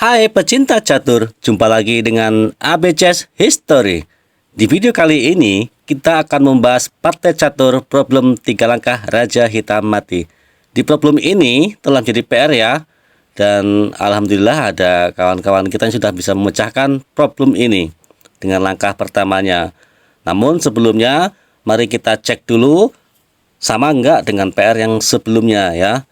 Hai pecinta catur, jumpa lagi dengan AB Chess History. Di video kali ini, kita akan membahas partai catur problem 3 langkah Raja Hitam Mati. Di problem ini telah menjadi PR ya, dan alhamdulillah ada kawan-kawan kita yang sudah bisa memecahkan problem ini dengan langkah pertamanya. Namun sebelumnya, mari kita cek dulu sama enggak dengan PR yang sebelumnya ya.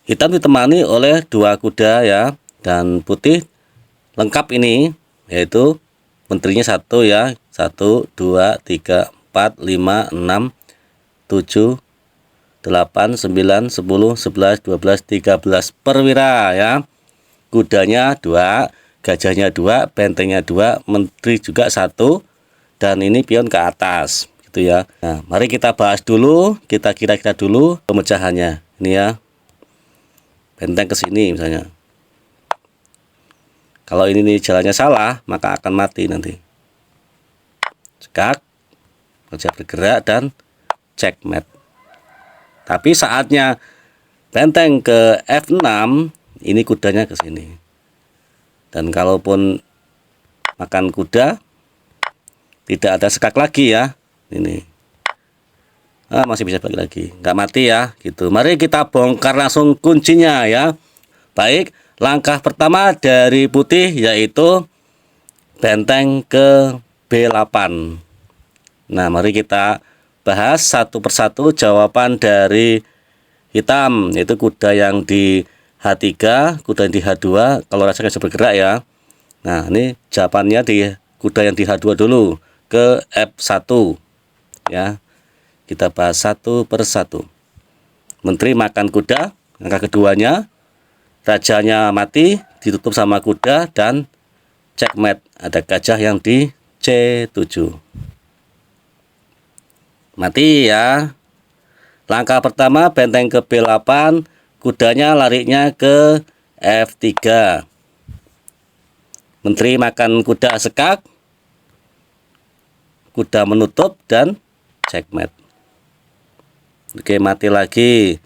Hitam ditemani oleh 2 kuda ya, dan putih lengkap ini, yaitu menterinya 1 ya, 1, 2, 3, 4, 5, 6, 7, 8, 9, 10, 11, 12, 13 perwira ya. Kudanya 2, gajahnya 2, bentengnya 2, menteri juga 1, dan ini pion ke atas gitu ya. Nah, mari kita bahas dulu, kita kira-kira dulu pemecahannya. Ini ya, benteng ke sini misalnya. Kalau ini nih jalannya salah, maka akan mati nanti. Cekak, raja bergerak dan checkmate. Tapi saatnya benteng ke F6, ini kudanya ke sini. Dan kalaupun makan kuda, tidak ada sekak lagi ya. Ini. Masih bisa balik lagi, nggak mati ya, gitu. Mari kita bongkar langsung kuncinya ya. Baik, langkah pertama dari putih yaitu benteng ke B8. Nah, mari kita bahas satu persatu jawaban dari hitam, yaitu kuda yang di H3, kuda yang di H2, kalau rasanya bisa bergerak ya. Nah, ini jawabannya di kuda yang di H2 dulu, ke F1 ya. Kita bahas satu persatu. Menteri makan kuda, langkah keduanya, rajanya mati, ditutup sama kuda, dan checkmate. Ada gajah yang di C7. Mati ya. Langkah pertama benteng ke B8, kudanya larinya ke F3. Menteri makan kuda sekak, kuda menutup, dan checkmate. Oke, mati lagi.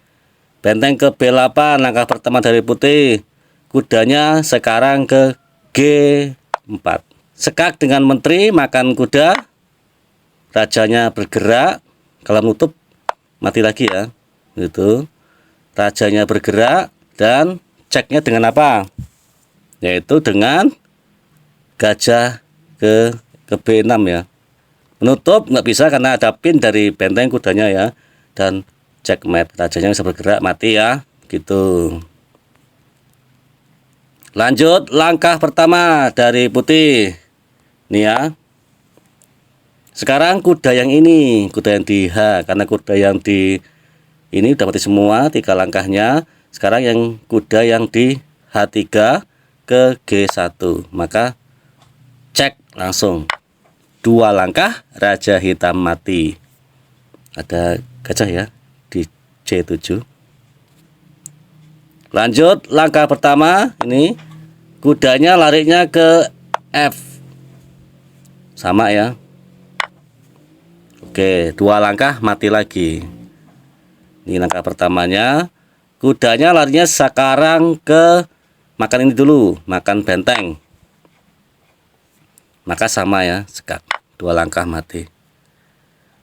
Benteng ke B8, langkah pertama dari putih. Kudanya sekarang ke G4. Sekak dengan menteri makan kuda. Rajanya bergerak. Kalau menutup mati lagi ya. Gitu. Rajanya bergerak dan ceknya dengan apa? Yaitu dengan gajah ke B6 ya. Menutup nggak bisa karena ada pin dari benteng kudanya ya. Dan checkmate, rajanya bisa bergerak, mati ya, gitu. Lanjut langkah pertama dari putih nih ya. Sekarang kuda yang ini, kuda yang di H, karena kuda yang di ini udah mati semua 3 langkahnya. Sekarang yang kuda yang di H3 ke G1, maka cek langsung 2 langkah raja hitam mati. Ada gajah ya di C7. Lanjut langkah pertama, ini kudanya larinya ke F. Sama ya. Oke, 2 langkah mati lagi. Ini langkah pertamanya. Kudanya larinya sekarang ke makan ini dulu, makan benteng. Maka sama ya, sekak. 2 langkah mati.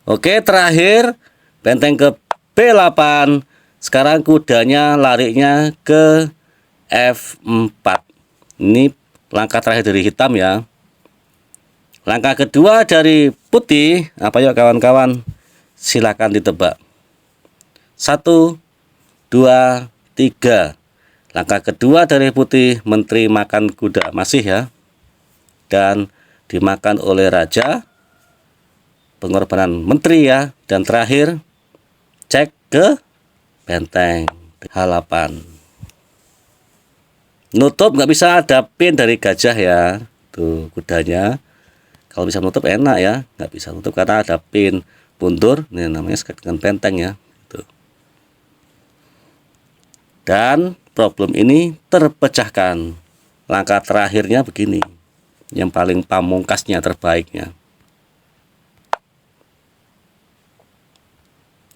Oke, terakhir benteng ke B8. Sekarang kudanya larinya ke F4. Ini langkah terakhir dari hitam ya. Langkah kedua dari putih, apa yuk kawan-kawan? Silakan ditebak. 1, 2, 3. Langkah kedua dari putih, menteri makan kuda. Masih ya. Dan dimakan oleh raja. Pengorbanan menteri ya. Dan terakhir cek ke benteng H8. Nutup nggak bisa, ada pin dari gajah ya. Tuh kudanya. Kalau bisa menutup enak ya. Nggak bisa menutup karena ada pin buntur. Ini namanya sekak dengan benteng ya. Tuh. Dan problem ini terpecahkan. Langkah terakhirnya begini. Yang paling pamungkasnya, terbaiknya.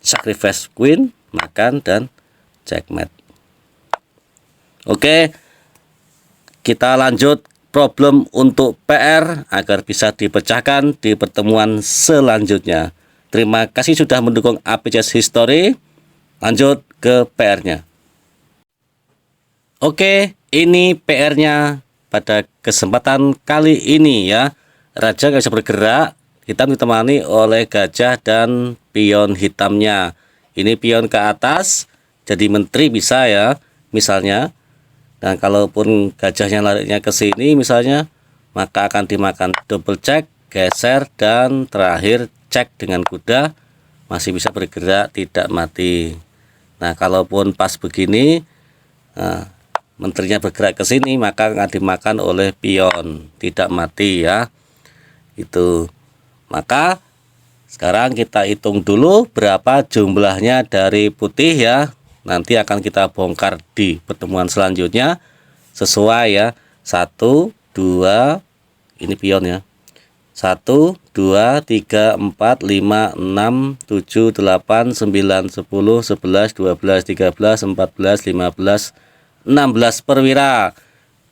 Sacrifice queen, makan, dan checkmate. Oke, kita lanjut problem untuk PR agar bisa dipecahkan di pertemuan selanjutnya. Terima kasih sudah mendukung APJS History. Lanjut ke PR-nya. Oke, ini PR-nya pada kesempatan kali ini ya. Raja nggak bisa bergerak, hitam ditemani oleh gajah dan pion hitamnya. Ini pion ke atas, jadi menteri bisa ya, misalnya. Dan kalaupun gajahnya larinya ke sini misalnya, maka akan dimakan. Double cek, geser, dan terakhir cek dengan kuda, masih bisa bergerak, tidak mati. Nah, kalaupun pas begini, menterinya bergerak ke sini, maka akan dimakan oleh pion, tidak mati ya. Itu. Maka sekarang kita hitung dulu berapa jumlahnya dari putih ya. Nanti akan kita bongkar di pertemuan selanjutnya sesuai ya. 1, 2, ini pion ya. 1, 2, 3, 4, 5, 6, 7, 8, 9, 10, 11, 12, 13, 14, 15, 16 perwira.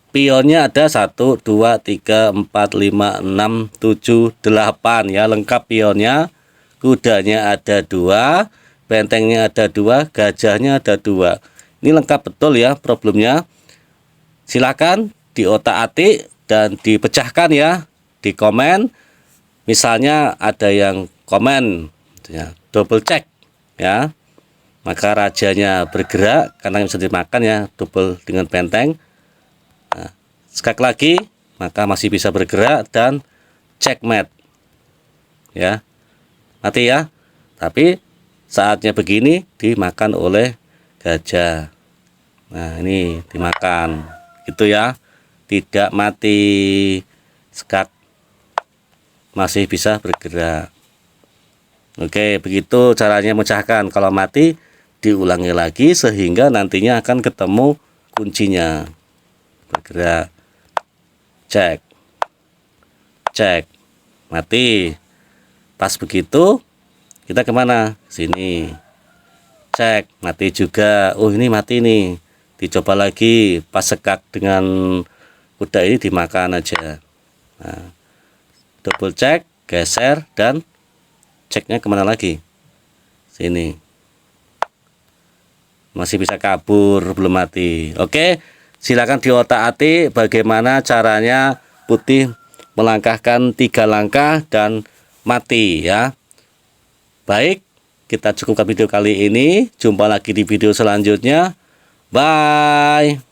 Pionnya ada 1, 2, 3, 4, 5, 6, 7, 8 ya, lengkap pionnya. Kudanya ada 2, bentengnya ada 2, gajahnya ada 2. Ini lengkap betul ya problemnya. Silakan diotak-atik dan dipecahkan ya, di komen. Misalnya ada yang komen ya, double check ya, maka rajanya bergerak karena bisa dimakan ya, double dengan benteng. Nah, sekali lagi maka masih bisa bergerak dan checkmate ya, mati ya. Tapi saatnya begini dimakan oleh gajah. Nah, ini dimakan gitu ya, tidak mati. Skak masih bisa bergerak. Oke, begitu caranya memecahkan. Kalau mati diulangi lagi sehingga nantinya akan ketemu kuncinya. Bergerak, cek, cek, mati. Pas begitu kita kemana? Sini, cek, mati juga. Oh, ini mati nih. Dicoba lagi, pas sekak dengan kuda ini dimakan aja. Nah, double cek, geser, dan ceknya kemana lagi? Sini. Masih bisa kabur, belum mati. Oke, silakan diotak-atik bagaimana caranya putih melangkahkan 3 langkah dan mati ya. Baik, kita cukupkan video kali ini. Jumpa lagi di video selanjutnya. Bye.